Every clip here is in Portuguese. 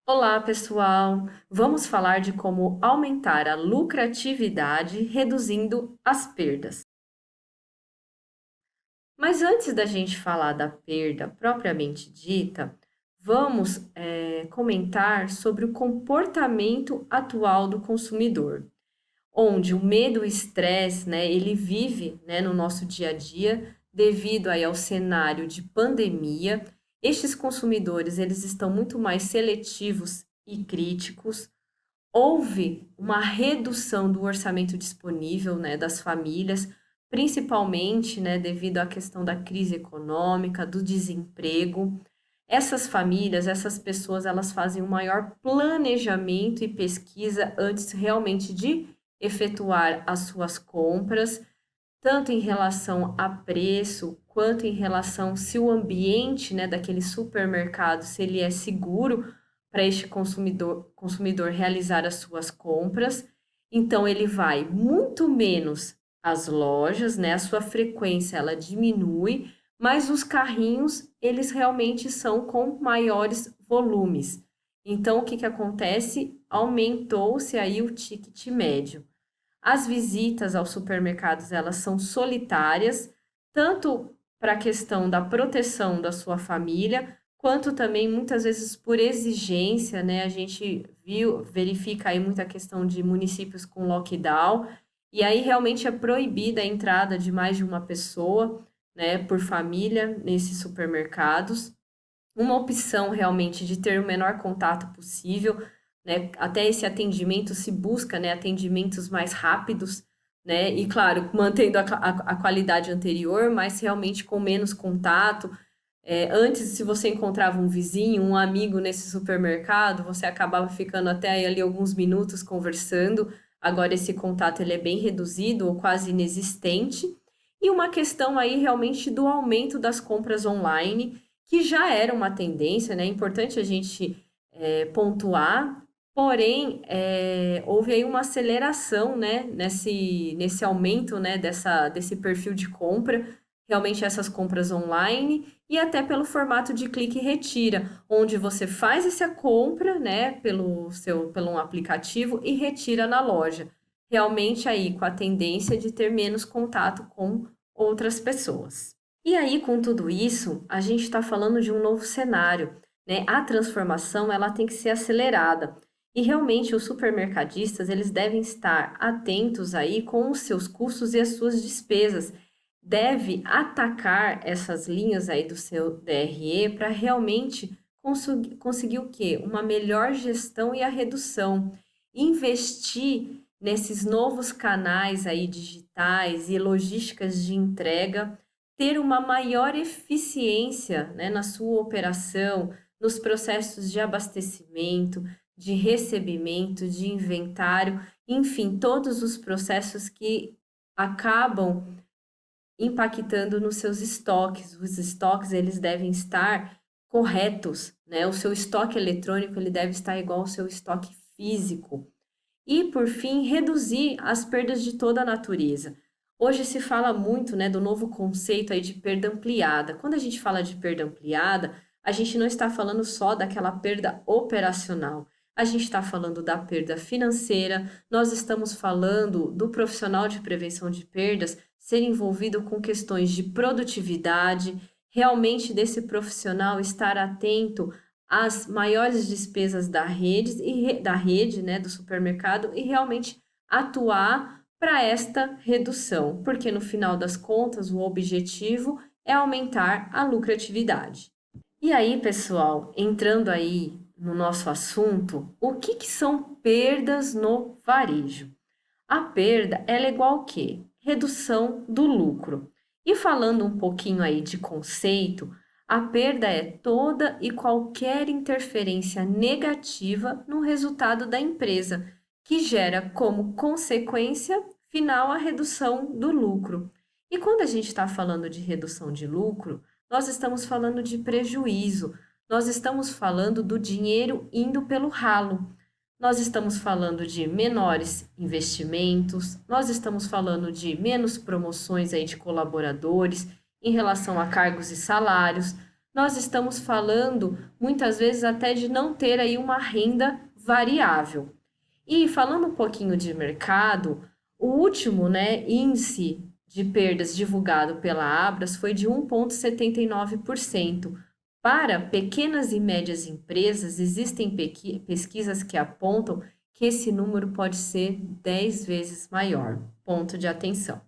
Olá, pessoal! Vamos falar de como aumentar a lucratividade reduzindo as perdas. Mas antes da gente falar da perda propriamente dita, vamos comentar sobre o comportamento atual do consumidor, onde o medo e o estresse, né, ele vive, né, no nosso dia a dia devido aí ao cenário de pandemia. Estes consumidores, eles estão muito mais seletivos e críticos. Houve uma redução do orçamento disponível, né, das famílias, principalmente, né, devido à questão da crise econômica, do desemprego. Essas famílias, essas pessoas, elas fazem um maior planejamento e pesquisa antes realmente de efetuar as suas compras, tanto em relação a preço, quanto em relação se o ambiente, né, daquele supermercado, se ele é seguro para este consumidor realizar as suas compras. Então ele vai muito menos às lojas, né? A sua frequência ela diminui, mas os carrinhos eles realmente são com maiores volumes. Então o que que acontece? Aumentou-se aí o ticket médio. As visitas aos supermercados, elas são solitárias, tanto para a questão da proteção da sua família, quanto também muitas vezes por exigência, né? A gente verifica aí muita questão de municípios com lockdown, e aí realmente é proibida a entrada de mais de uma pessoa, né, por família nesses supermercados. Uma opção realmente de ter o menor contato possível, né? Até esse atendimento se busca, né, atendimentos mais rápidos, né? E claro, mantendo a qualidade anterior, mas realmente com menos contato. Antes, se você encontrava um vizinho, um amigo nesse supermercado, você acabava ficando até ali alguns minutos conversando. Agora esse contato ele é bem reduzido ou quase inexistente. E uma questão aí realmente do aumento das compras online, que já era uma tendência, né? É importante a gente pontuar, porém houve aí uma aceleração, né? Nesse aumento, né? Desse perfil de compra, realmente essas compras online e até pelo formato de clique e retira, onde você faz essa compra, né? Pelo um aplicativo e retira na loja. Realmente aí com a tendência de ter menos contato com outras pessoas. E aí, com tudo isso, a gente está falando de um novo cenário, né? A transformação ela tem que ser acelerada. E realmente os supermercadistas eles devem estar atentos aí com os seus custos e as suas despesas. Deve atacar essas linhas aí do seu DRE para realmente conseguir o quê? Uma melhor gestão e a redução. Investir nesses novos canais aí digitais e logísticas de entrega, ter uma maior eficiência, né, na sua operação, nos processos de abastecimento, de recebimento, de inventário, enfim, todos os processos que acabam impactando nos seus estoques. Os estoques eles devem estar corretos, né? O seu estoque eletrônico ele deve estar igual ao seu estoque físico. E, por fim, reduzir as perdas de toda a natureza. Hoje se fala muito, né, do novo conceito aí de perda ampliada. Quando a gente fala de perda ampliada, a gente não está falando só daquela perda operacional. A gente está falando da perda financeira, nós estamos falando do profissional de prevenção de perdas ser envolvido com questões de produtividade, realmente desse profissional estar atento as maiores despesas da rede, né, do supermercado e realmente atuar para esta redução, porque no final das contas o objetivo é aumentar a lucratividade. E aí, pessoal, entrando aí no nosso assunto, o que que são perdas no varejo? A perda, ela é igual ao quê? Redução do lucro. E falando um pouquinho aí de conceito, a perda é toda e qualquer interferência negativa no resultado da empresa, que gera como consequência final a redução do lucro. E quando a gente está falando de redução de lucro, nós estamos falando de prejuízo, nós estamos falando do dinheiro indo pelo ralo. Nós estamos falando de menores investimentos, nós estamos falando de menos promoções aí de colaboradores em relação a cargos e salários, nós estamos falando muitas vezes até de não ter aí uma renda variável. E falando um pouquinho de mercado, o último, né, índice de perdas divulgado pela Abras foi de 1,79%. Para pequenas e médias empresas, existem pesquisas que apontam que esse número pode ser 10 vezes maior. Ponto de atenção.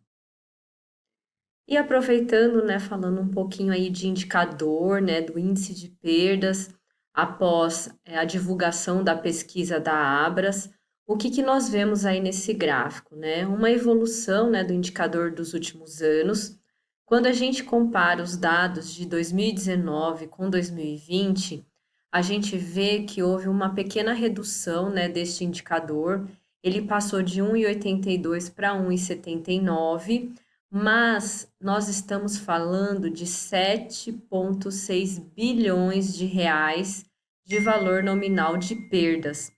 E aproveitando, né, falando um pouquinho aí de indicador, né, do índice de perdas após a divulgação da pesquisa da Abras, o que que nós vemos aí nesse gráfico, né? Uma evolução, né, do indicador dos últimos anos. Quando a gente compara os dados de 2019 com 2020, a gente vê que houve uma pequena redução, né, deste indicador. Ele passou de 1,82 para 1,79, mas nós estamos falando de 7,6 bilhões de reais de valor nominal de perdas.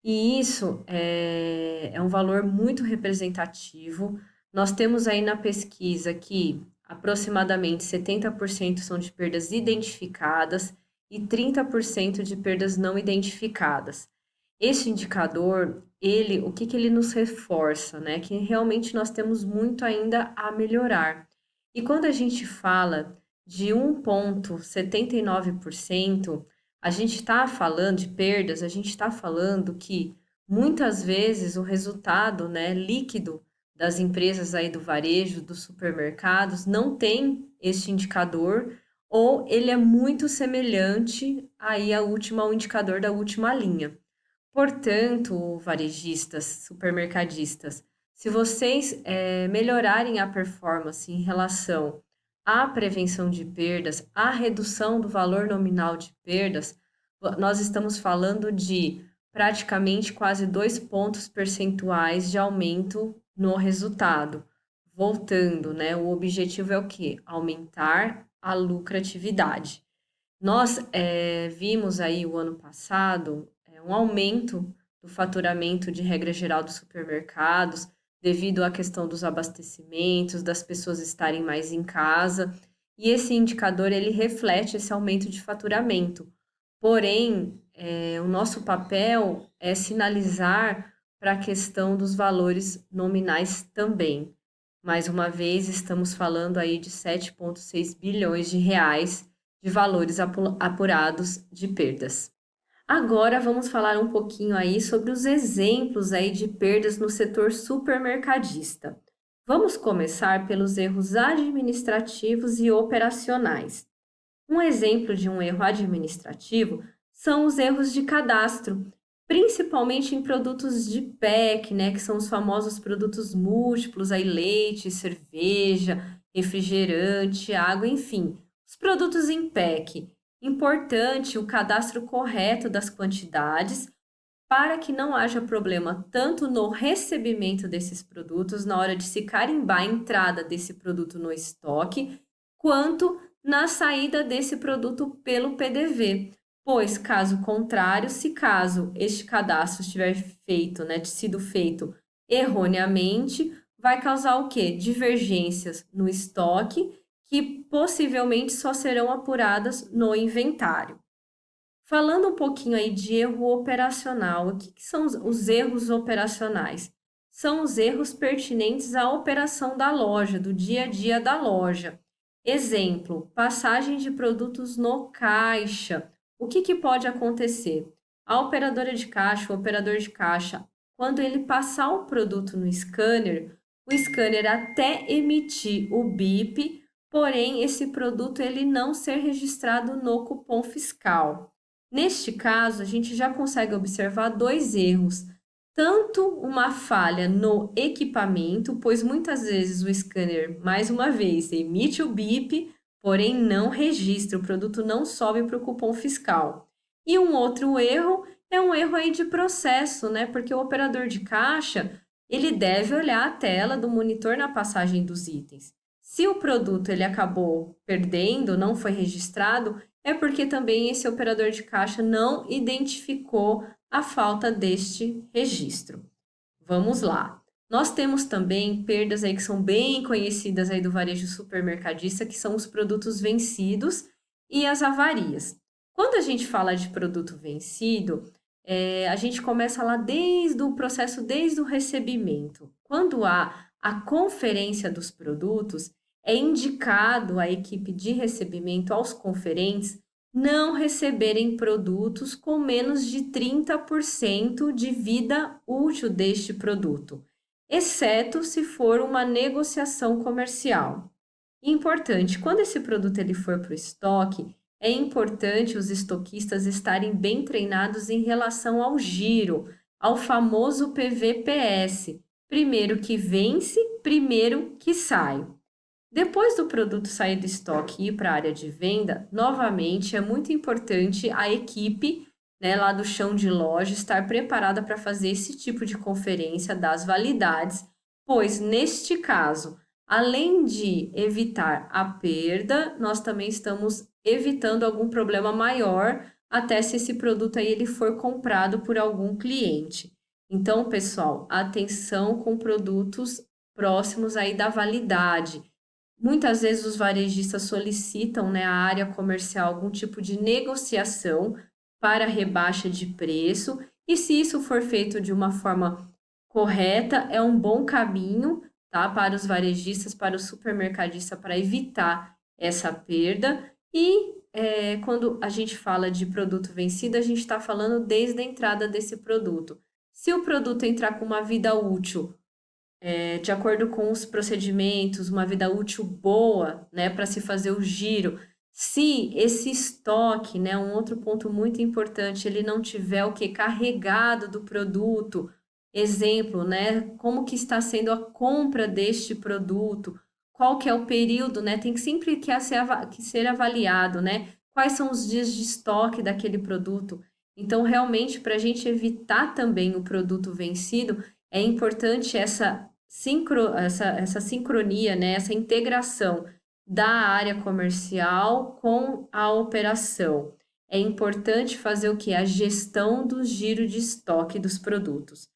E isso é um valor muito representativo. Nós temos aí na pesquisa que aproximadamente 70% são de perdas identificadas e 30% de perdas não identificadas. Esse indicador, o que que ele nos reforça, né? Que realmente nós temos muito ainda a melhorar. E quando a gente fala de 1,79%, a gente está falando de perdas, a gente está falando que muitas vezes o resultado, né, líquido das empresas aí do varejo, dos supermercados, não tem este indicador, ou ele é muito semelhante aí ao indicador da última linha. Portanto, varejistas, supermercadistas, se vocês melhorarem a performance em relação à prevenção de perdas, à redução do valor nominal de perdas, nós estamos falando de praticamente quase 2 pontos percentuais de aumento no resultado. Voltando, né? O objetivo é o quê? Aumentar a lucratividade. Nós vimos aí o ano passado um aumento do faturamento de regra geral dos supermercados, devido à questão dos abastecimentos, das pessoas estarem mais em casa, e esse indicador ele reflete esse aumento de faturamento. Porém, o nosso papel é sinalizar para a questão dos valores nominais também. Mais uma vez, estamos falando aí de 7,6 bilhões de reais de valores apurados de perdas. Agora vamos falar um pouquinho aí sobre os exemplos aí de perdas no setor supermercadista. Vamos começar pelos erros administrativos e operacionais. Um exemplo de um erro administrativo são os erros de cadastro, principalmente em produtos de PEC, né, que são os famosos produtos múltiplos, aí leite, cerveja, refrigerante, água, enfim, os produtos em PEC. Importante o cadastro correto das quantidades para que não haja problema tanto no recebimento desses produtos, na hora de se carimbar a entrada desse produto no estoque, quanto na saída desse produto pelo PDV. Pois, caso contrário, se caso este cadastro estiver feito, né, sido feito erroneamente, vai causar o quê? Divergências no estoque que possivelmente só serão apuradas no inventário. Falando um pouquinho aí de erro operacional, o que são os erros operacionais? São os erros pertinentes à operação da loja, do dia a dia da loja. Exemplo, passagem de produtos no caixa. O que que pode acontecer? A operadora de caixa, o operador de caixa, quando ele passar o produto no scanner, o scanner até emitir o BIP, porém esse produto ele não ser registrado no cupom fiscal. Neste caso, a gente já consegue observar dois erros. Tanto uma falha no equipamento, pois muitas vezes o scanner, mais uma vez, emite o BIP, porém não registra, o produto não sobe para o cupom fiscal. E um outro erro é um erro aí de processo, né? Porque o operador de caixa, ele deve olhar a tela do monitor na passagem dos itens. Se o produto ele acabou perdendo, não foi registrado, é porque também esse operador de caixa não identificou a falta deste registro. Vamos lá. Nós temos também perdas aí que são bem conhecidas aí do varejo supermercadista, que são os produtos vencidos e as avarias. Quando a gente fala de produto vencido, a gente começa lá desde o processo, desde o recebimento. Quando há a conferência dos produtos, é indicado à equipe de recebimento, aos conferentes, não receberem produtos com menos de 30% de vida útil deste produto, exceto se for uma negociação comercial. Importante, quando esse produto ele for para o estoque, é importante os estoquistas estarem bem treinados em relação ao giro, ao famoso PVPS, primeiro que vence, primeiro que sai. Depois do produto sair do estoque e ir para a área de venda, novamente é muito importante a equipe, né, lá do chão de loja estar preparada para fazer esse tipo de conferência das validades, pois neste caso, além de evitar a perda, nós também estamos evitando algum problema maior, até se esse produto aí ele for comprado por algum cliente. Então, pessoal, atenção com produtos próximos aí da validade. Muitas vezes os varejistas solicitam, né, à área comercial algum tipo de negociação para rebaixa de preço, e se isso for feito de uma forma correta, é um bom caminho, tá, para os varejistas, para o supermercadista, para evitar essa perda. E quando a gente fala de produto vencido, a gente está falando desde a entrada desse produto. Se o produto entrar com uma vida útil de acordo com os procedimentos, uma vida útil boa, né, para se fazer o giro. Se esse estoque, né, um outro ponto muito importante, ele não tiver o que carregado do produto, exemplo, né, como que está sendo a compra deste produto, qual que é o período, né, tem que sempre que ser avaliado, né, quais são os dias de estoque daquele produto. Então, realmente, para a gente evitar também o produto vencido, é importante essa sincronia, né, essa integração da área comercial com a operação. É importante fazer o que? A gestão do giro de estoque dos produtos.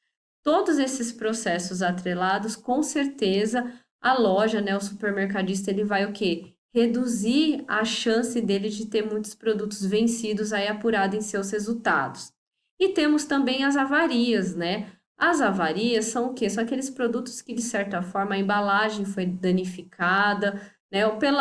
Todos esses processos atrelados, com certeza, a loja, né, o supermercadista, ele vai o quê? Reduzir a chance dele de ter muitos produtos vencidos aí apurado em seus resultados. E temos também as avarias, né? As avarias são o quê? São aqueles produtos que, de certa forma, a embalagem foi danificada, né? Ou pelo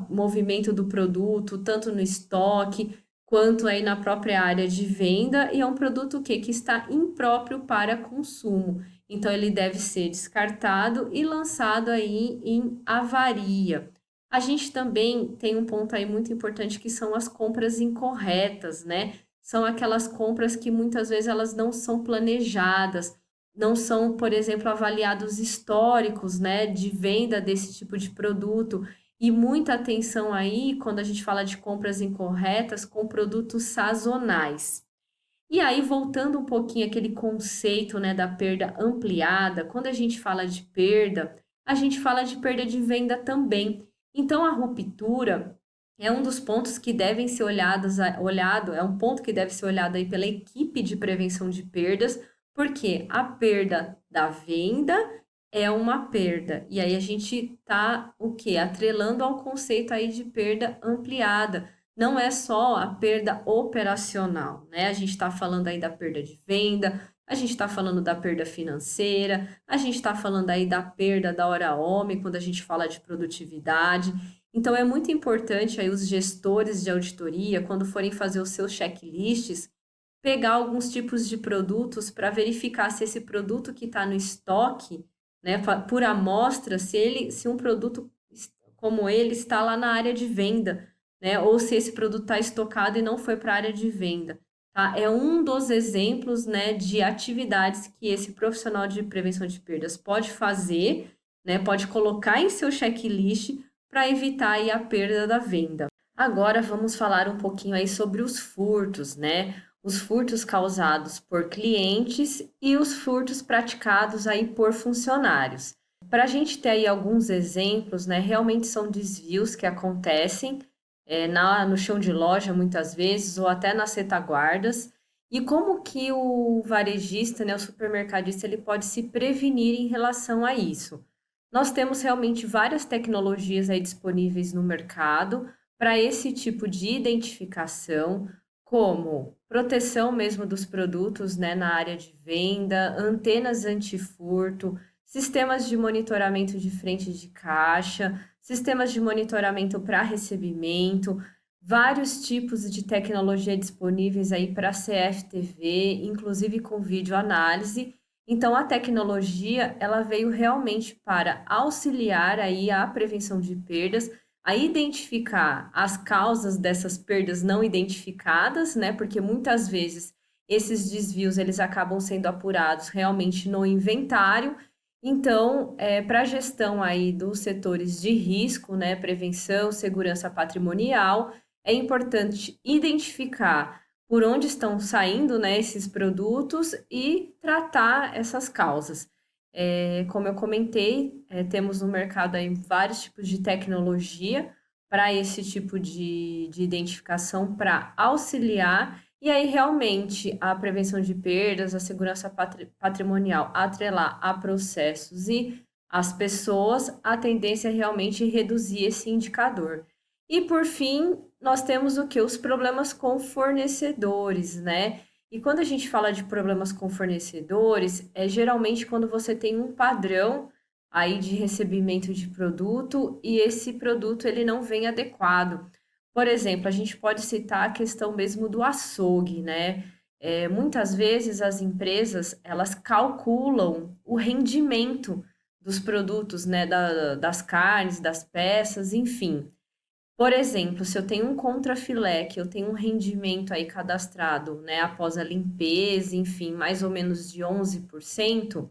movimento do produto, tanto no estoque quanto aí na própria área de venda, e é um produto que está impróprio para consumo. Então, ele deve ser descartado e lançado aí em avaria. A gente também tem um ponto aí muito importante que são as compras incorretas, né? São aquelas compras que muitas vezes elas não são planejadas, não são, por exemplo, avaliados históricos, né, de venda desse tipo de produto. E muita atenção aí quando a gente fala de compras incorretas com produtos sazonais. E aí, voltando um pouquinho aquele conceito, né, da perda ampliada, quando a gente fala de perda, a gente fala de perda de venda também. Então, a ruptura é um dos pontos que devem ser é um ponto que deve ser olhado aí pela equipe de prevenção de perdas, porque a perda da venda é uma perda. E aí a gente tá o quê? Atrelando ao conceito aí de perda ampliada. Não é só a perda operacional, né? A gente está falando aí da perda de venda, a gente está falando da perda financeira, a gente está falando aí da perda da hora homem, quando a gente fala de produtividade. Então, é muito importante aí os gestores de auditoria, quando forem fazer os seus checklists, pegar alguns tipos de produtos para verificar se esse produto que está no estoque, né, por amostra, se um produto como ele está lá na área de venda, né, ou se esse produto está estocado e não foi para a área de venda. Tá? É um dos exemplos, né, de atividades que esse profissional de prevenção de perdas pode fazer, né, pode colocar em seu checklist para evitar aí a perda da venda. Agora vamos falar um pouquinho aí sobre os furtos, né? Os furtos causados por clientes e os furtos praticados aí por funcionários. Para a gente ter aí alguns exemplos, né? Realmente são desvios que acontecem no chão de loja muitas vezes ou até nas retaguardas. E como que o varejista, né, o supermercadista, ele pode se prevenir em relação a isso? Nós temos realmente várias tecnologias aí disponíveis no mercado para esse tipo de identificação, como proteção mesmo dos produtos, né, na área de venda, antenas antifurto, sistemas de monitoramento de frente de caixa, sistemas de monitoramento para recebimento, vários tipos de tecnologia disponíveis aí para CFTV, inclusive com videoanálise. Então, a tecnologia, ela veio realmente para auxiliar aí a prevenção de perdas, a identificar as causas dessas perdas não identificadas, né? Porque muitas vezes esses desvios eles acabam sendo apurados realmente no inventário. Então, para a gestão aí dos setores de risco, né, prevenção, segurança patrimonial, é importante identificar por onde estão saindo, né, esses produtos e tratar essas causas. Como eu comentei, temos no mercado aí vários tipos de tecnologia para esse tipo de identificação, para auxiliar, e aí realmente a prevenção de perdas, a segurança patrimonial, atrelar a processos e as pessoas, a tendência é realmente reduzir esse indicador. E por fim, nós temos o que? Os problemas com fornecedores, né? E quando a gente fala de problemas com fornecedores, é geralmente quando você tem um padrão aí de recebimento de produto e esse produto ele não vem adequado. Por exemplo, a gente pode citar a questão mesmo do açougue, né? Muitas vezes as empresas elas calculam o rendimento dos produtos, né? Das carnes, das peças, enfim. Por exemplo, se eu tenho um contrafilé, que eu tenho um rendimento aí cadastrado, né, após a limpeza, enfim, mais ou menos de 11%,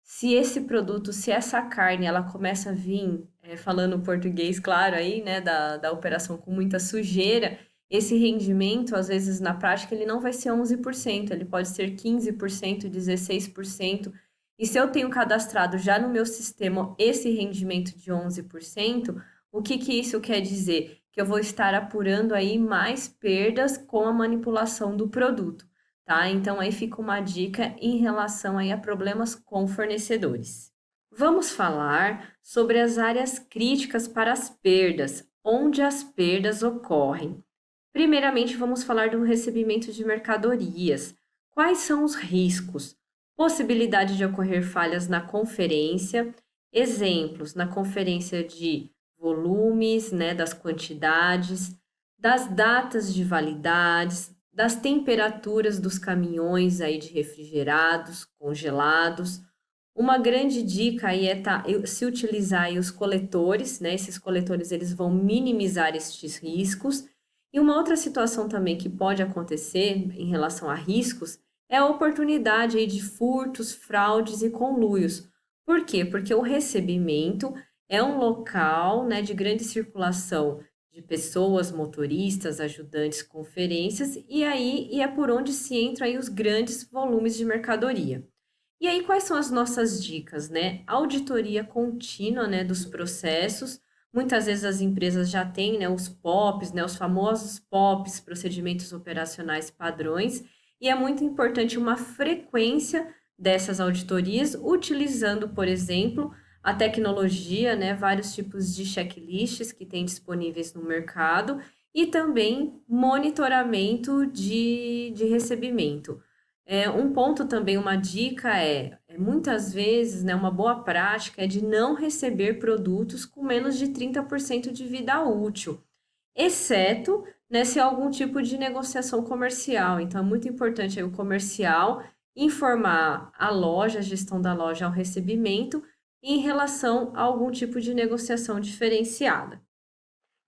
se esse produto, se essa carne, ela começa a vir, falando português, claro, aí, né, da operação com muita sujeira, esse rendimento, às vezes, na prática, ele não vai ser 11%, ele pode ser 15%, 16%. E se eu tenho cadastrado já no meu sistema esse rendimento de 11%, o que que isso quer dizer? Que eu vou estar apurando aí mais perdas com a manipulação do produto, tá? Então aí fica uma dica em relação aí a problemas com fornecedores. Vamos falar sobre as áreas críticas para as perdas, onde as perdas ocorrem. Primeiramente, vamos falar do recebimento de mercadorias. Quais são os riscos? Possibilidade de ocorrer falhas na conferência, exemplos na conferência de volumes, né, das quantidades, das datas de validades, das temperaturas dos caminhões aí de refrigerados, congelados. Uma grande dica aí é se utilizar aí os coletores, né? Esses coletores eles vão minimizar estes riscos. E uma outra situação também que pode acontecer em relação a riscos é a oportunidade aí de furtos, fraudes e conluios. Por quê? Porque o recebimento é um local, né, de grande circulação de pessoas, motoristas, ajudantes, conferências, e é por onde se entra aí os grandes volumes de mercadoria. E aí, quais são as nossas dicas, né? Auditoria contínua, né, dos processos. Muitas vezes as empresas já têm, né, os POPs, né, os famosos POPs, procedimentos operacionais padrões, e é muito importante uma frequência dessas auditorias, utilizando, por exemplo, a tecnologia, né, vários tipos de checklists que tem disponíveis no mercado, e também monitoramento de recebimento. Um ponto também, uma dica muitas vezes, né, uma boa prática é de não receber produtos com menos de 30% de vida útil, exceto, né, se há algum tipo de negociação comercial. Então, é muito importante aí o comercial informar a loja, a gestão da loja ao recebimento em relação a algum tipo de negociação diferenciada.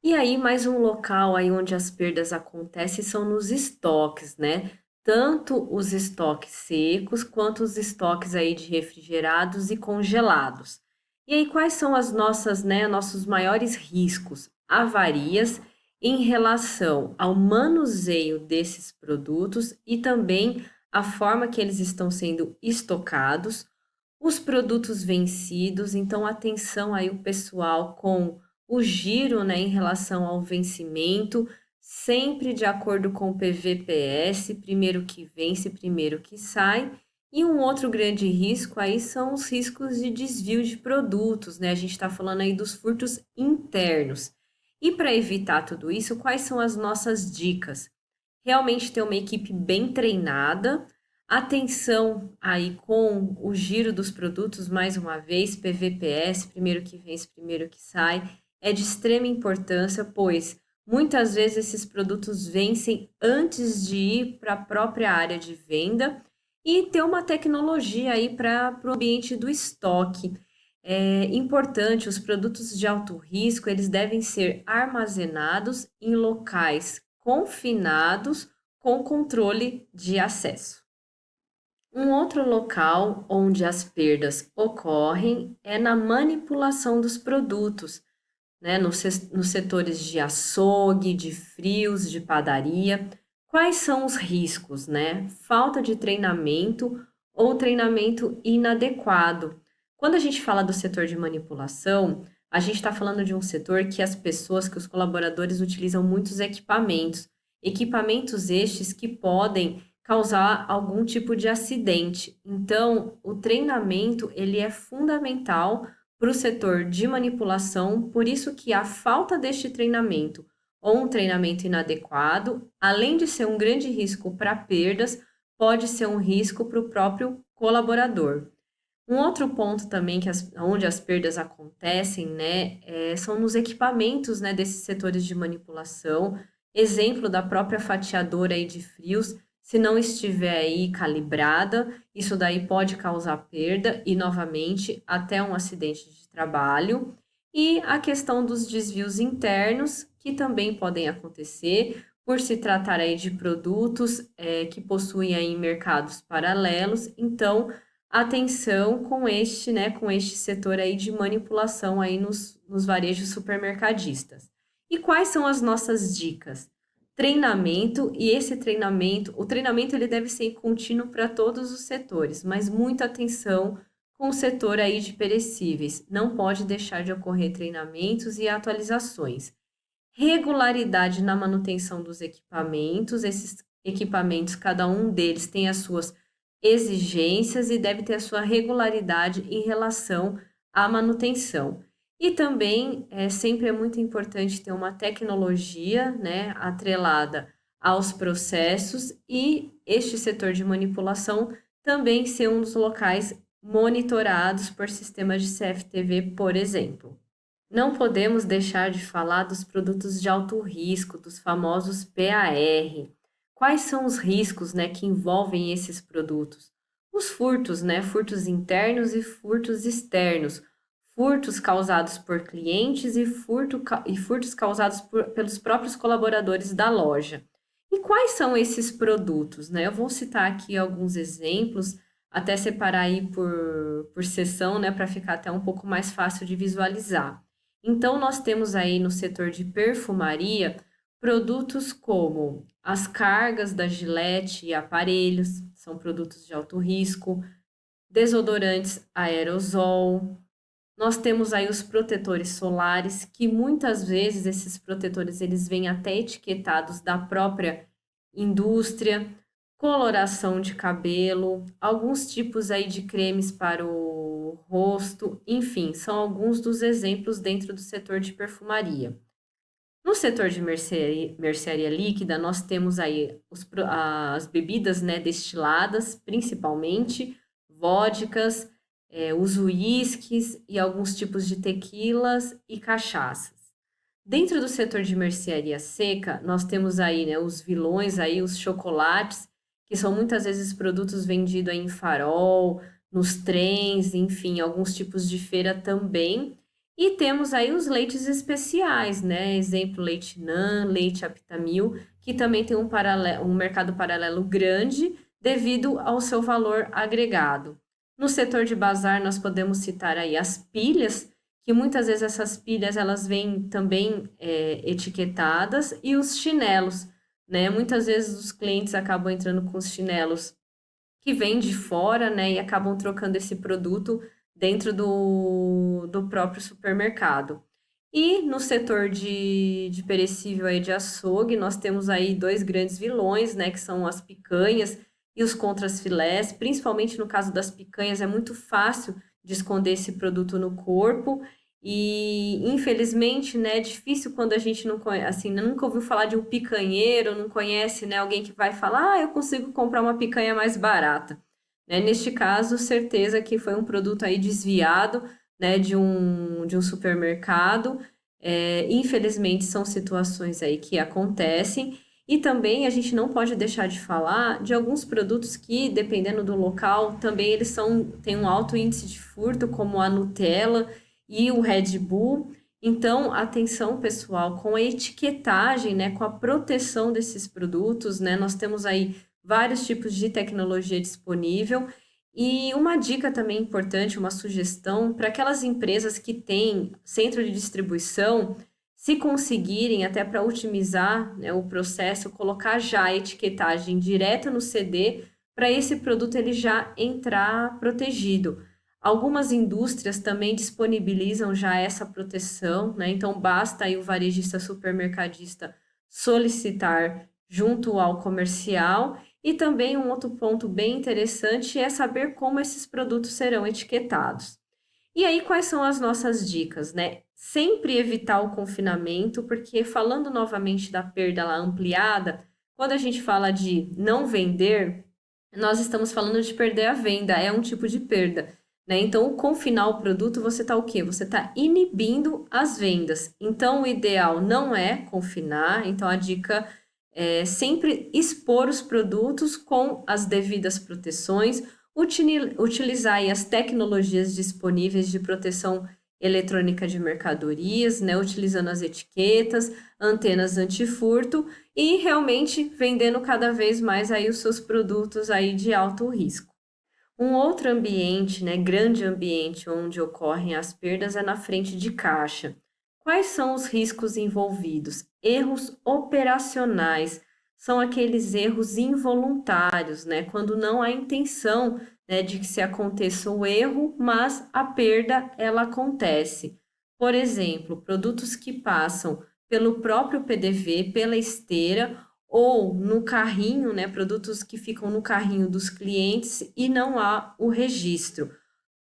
E aí, mais um local aí onde as perdas acontecem são nos estoques, né? Tanto os estoques secos quanto os estoques aí de refrigerados e congelados. E aí, quais são as nossas, né, nossos maiores riscos? Avarias em relação ao manuseio desses produtos e também a forma que eles estão sendo estocados, os produtos vencidos, então atenção aí o pessoal com o giro, né, em relação ao vencimento, sempre de acordo com o PVPS, primeiro que vence, primeiro que sai. E um outro grande risco aí são os riscos de desvio de produtos, né? A gente está falando aí dos furtos internos. E para evitar tudo isso, quais são as nossas dicas? Realmente ter uma equipe bem treinada, atenção aí com o giro dos produtos, mais uma vez, PVPS, primeiro que vence, primeiro que sai, é de extrema importância, pois muitas vezes esses produtos vencem antes de ir para a própria área de venda e ter uma tecnologia aí para o ambiente do estoque. É importante, os produtos de alto risco, eles devem ser armazenados em locais confinados com controle de acesso. Um outro local onde as perdas ocorrem é na manipulação dos produtos, né, nos setores de açougue, de frios, de padaria. Quais são os riscos, né? Falta de treinamento ou treinamento inadequado. Quando a gente fala do setor de manipulação, a gente está falando de um setor que as pessoas, que os colaboradores utilizam muitos equipamentos, equipamentos estes que podem causar algum tipo de acidente. Então, o treinamento ele é fundamental para o setor de manipulação, por isso que a falta deste treinamento ou um treinamento inadequado, além de ser um grande risco para perdas, pode ser um risco para o próprio colaborador. Um outro ponto também onde as perdas acontecem, né, são nos equipamentos, né, desses setores de manipulação. Exemplo da própria fatiadora aí de frios, se não estiver aí calibrada, isso daí pode causar perda e, novamente, até um acidente de trabalho. E a questão dos desvios internos, que também podem acontecer, por se tratar aí de produtos que possuem aí mercados paralelos. Então, atenção com este, né, com este setor aí de manipulação aí nos varejos supermercadistas. E quais são as nossas dicas? Treinamento, e esse treinamento, o treinamento ele deve ser contínuo para todos os setores, mas muita atenção com o setor aí de perecíveis. Não pode deixar de ocorrer treinamentos e atualizações. Regularidade na manutenção dos equipamentos, esses equipamentos, cada um deles tem as suas exigências e deve ter a sua regularidade em relação à manutenção. E também sempre é muito importante ter uma tecnologia, né, atrelada aos processos e este setor de manipulação também ser um dos locais monitorados por sistemas de CFTV, por exemplo. Não podemos deixar de falar dos produtos de alto risco, dos famosos PAR. Quais são os riscos, né, que envolvem esses produtos? Os furtos, né, furtos internos e furtos externos, furtos causados por clientes e furtos causados pelos próprios colaboradores da loja. E quais são esses produtos, né? Eu vou citar aqui alguns exemplos, até separar aí por seção, né, para ficar até um pouco mais fácil de visualizar. Então, nós temos aí no setor de perfumaria produtos como as cargas da Gillette e aparelhos, são produtos de alto risco, desodorantes aerosol. Nós temos aí os protetores solares, que muitas vezes esses protetores eles vêm até etiquetados da própria indústria, coloração de cabelo, alguns tipos aí de cremes para o rosto, enfim, são alguns dos exemplos dentro do setor de perfumaria. No setor de mercearia líquida, nós temos aí as bebidas, né, destiladas, principalmente, vodkas, os uísques e alguns tipos de tequilas e cachaças. Dentro do setor de mercearia seca, nós temos aí, né, os vilões aí, os chocolates, que são muitas vezes produtos vendidos aí em farol, nos trens, enfim, alguns tipos de feira também. E temos aí os leites especiais, né? Exemplo, leite NAN, leite Aptamil, que também tem um mercado paralelo grande devido ao seu valor agregado. No setor de bazar, nós podemos citar aí as pilhas, que muitas vezes essas pilhas elas vêm também etiquetadas, e os chinelos, né? Muitas vezes os clientes acabam entrando com os chinelos que vêm de fora, né? E acabam trocando esse produto dentro do próprio supermercado. E no setor de perecível aí de açougue, nós temos aí dois grandes vilões, né? Que são as picanhas e os contras-filés. Principalmente no caso das picanhas, é muito fácil de esconder esse produto no corpo E infelizmente, né, é difícil quando a gente não conhece, assim, nunca ouviu falar de um picanheiro, não conhece, né, alguém que vai falar, eu consigo comprar uma picanha mais barata. Né? Neste caso, certeza que foi um produto aí desviado, né, de um supermercado. Infelizmente, são situações aí que acontecem. E também a gente não pode deixar de falar de alguns produtos que, dependendo do local, também têm um alto índice de furto, como a Nutella e o Red Bull. Então, atenção pessoal, com a etiquetagem, né, com a proteção desses produtos, né, nós temos aí vários tipos de tecnologia disponível. E uma dica também importante, uma sugestão para aquelas empresas que têm centro de distribuição, se conseguirem, até para otimizar, né, o processo, colocar já a etiquetagem direta no CD para esse produto ele já entrar protegido. Algumas indústrias também disponibilizam já essa proteção, né? Então basta aí o varejista supermercadista solicitar junto ao comercial. E também um outro ponto bem interessante é saber como esses produtos serão etiquetados. E aí, quais são as nossas dicas, né? Sempre evitar o confinamento, porque falando novamente da perda lá ampliada, quando a gente fala de não vender, nós estamos falando de perder a venda, é um tipo de perda, né? Então, o confinar o produto, você está o quê? Você está inibindo as vendas. Então, o ideal não é confinar, então a dica é sempre expor os produtos com as devidas proteções, utilizar aí as tecnologias disponíveis de proteção eletrônica de mercadorias, né, utilizando as etiquetas, antenas antifurto e realmente vendendo cada vez mais aí os seus produtos aí de alto risco. Um outro ambiente, né, grande ambiente onde ocorrem as perdas é na frente de caixa. Quais são os riscos envolvidos? Erros operacionais são aqueles erros involuntários, né, quando não há intenção, né, de que se aconteça o erro, mas a perda ela acontece. Por exemplo, produtos que passam pelo próprio PDV, pela esteira ou no carrinho, né, produtos que ficam no carrinho dos clientes e não há o registro.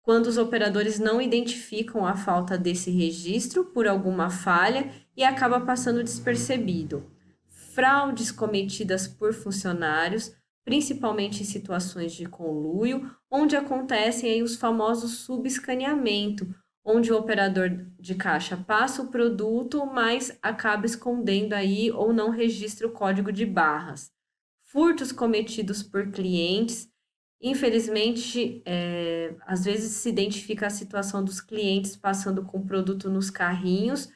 Quando os operadores não identificam a falta desse registro por alguma falha e acaba passando despercebido. Fraudes cometidas por funcionários, principalmente em situações de conluio, onde acontecem aí os famosos subescaneamento, onde o operador de caixa passa o produto, mas acaba escondendo aí ou não registra o código de barras. Furtos cometidos por clientes. Infelizmente, às vezes se identifica a situação dos clientes passando com o produto nos carrinhos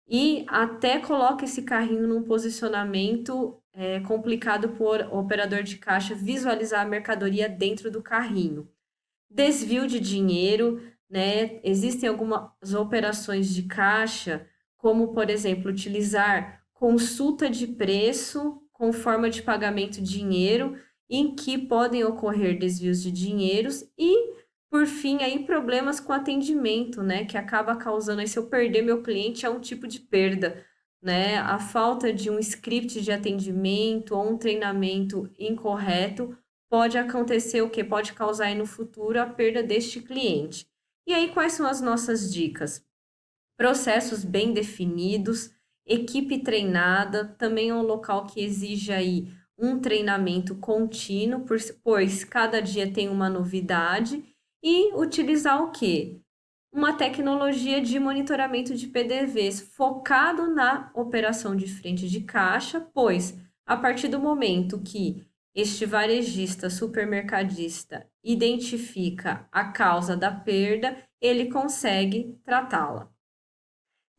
e até coloca esse carrinho num posicionamento complicado por o operador de caixa visualizar a mercadoria dentro do carrinho. Desvio de dinheiro, né? Existem algumas operações de caixa, como, por exemplo, utilizar consulta de preço com forma de pagamento dinheiro, em que podem ocorrer desvios de dinheiros e, por fim, aí problemas com atendimento, né? Que acaba causando aí, se eu perder meu cliente, é um tipo de perda, né? A falta de um script de atendimento ou um treinamento incorreto pode acontecer o que pode causar aí no futuro a perda deste cliente. E aí, quais são as nossas dicas? Processos bem definidos, equipe treinada, também é um local que exige aí um treinamento contínuo, pois cada dia tem uma novidade, e utilizar o quê? Uma tecnologia de monitoramento de PDVs focado na operação de frente de caixa, pois a partir do momento que este varejista supermercadista identifica a causa da perda, ele consegue tratá-la.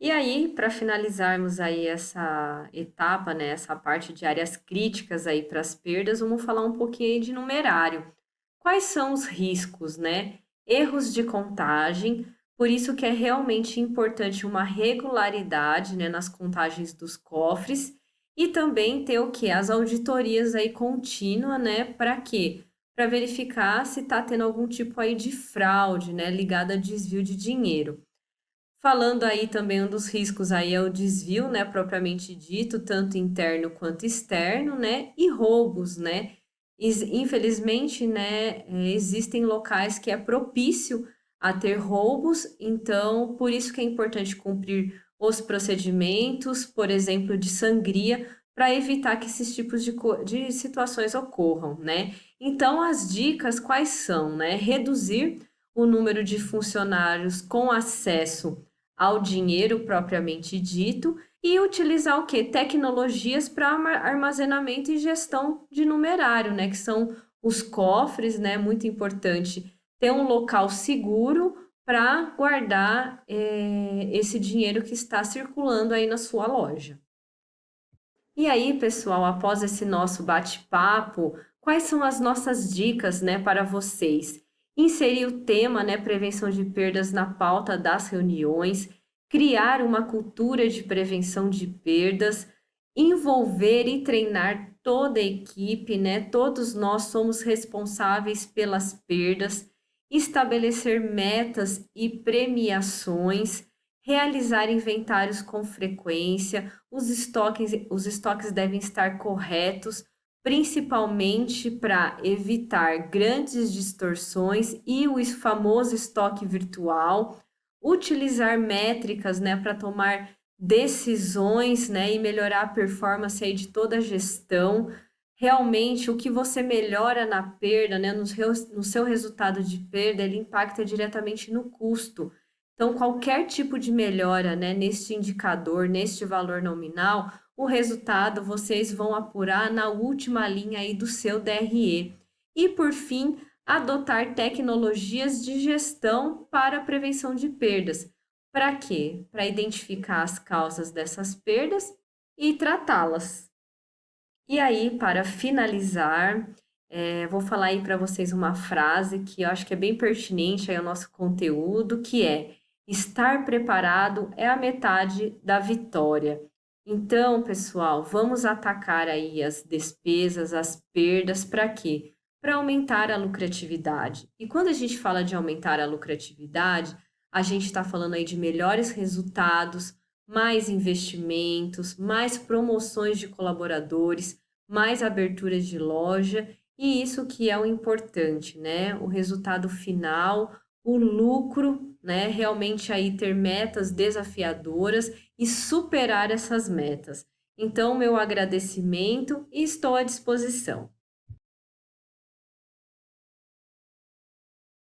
E aí, para finalizarmos aí essa etapa, né, essa parte de áreas críticas aí para as perdas, vamos falar um pouquinho aí de numerário. Quais são os riscos, né? Erros de contagem, por isso que é realmente importante uma regularidade, né, nas contagens dos cofres e também ter o que? As auditorias aí contínuas, né? Para quê? Para verificar se está tendo algum tipo aí de fraude, né, ligada a desvio de dinheiro. Falando aí também um dos riscos aí é o desvio, né, propriamente dito, tanto interno quanto externo, né, e roubos, né. Infelizmente, né, existem locais que é propício a ter roubos, então por isso que é importante cumprir os procedimentos, por exemplo, de sangria, para evitar que esses tipos de situações ocorram, né? Então, as dicas quais são, né? Reduzir o número de funcionários com acesso ao dinheiro propriamente dito e utilizar o quê? Tecnologias para armazenamento e gestão de numerário, né? Que são os cofres, né? Muito importante ter um local seguro para guardar esse dinheiro que está circulando aí na sua loja. E aí, pessoal, após esse nosso bate-papo, quais são as nossas dicas, né, para vocês? Inserir o tema, né, prevenção de perdas na pauta das reuniões, criar uma cultura de prevenção de perdas, envolver e treinar toda a equipe, né? Todos nós somos responsáveis pelas perdas, estabelecer metas e premiações, realizar inventários com frequência, os estoques devem estar corretos, principalmente para evitar grandes distorções e o famoso estoque virtual, utilizar métricas, né, para tomar decisões, né, e melhorar a performance aí de toda a gestão. Realmente, o que você melhora na perda, né, no seu resultado de perda, ele impacta diretamente no custo. Então, qualquer tipo de melhora, né, neste indicador, neste valor nominal, o resultado vocês vão apurar na última linha aí do seu DRE. E, por fim, adotar tecnologias de gestão para a prevenção de perdas. Para quê? Para identificar as causas dessas perdas e tratá-las. E aí, para finalizar, vou falar aí para vocês uma frase que eu acho que é bem pertinente aí ao nosso conteúdo, que é: estar preparado é a metade da vitória. Então, pessoal, vamos atacar aí as despesas, as perdas, para quê? Para aumentar a lucratividade. E quando a gente fala de aumentar a lucratividade, a gente está falando aí de melhores resultados, mais investimentos, mais promoções de colaboradores, mais aberturas de loja, e isso que é o importante, né? O resultado final, o lucro, né? Realmente aí ter metas desafiadoras e superar essas metas. Então, meu agradecimento e estou à disposição.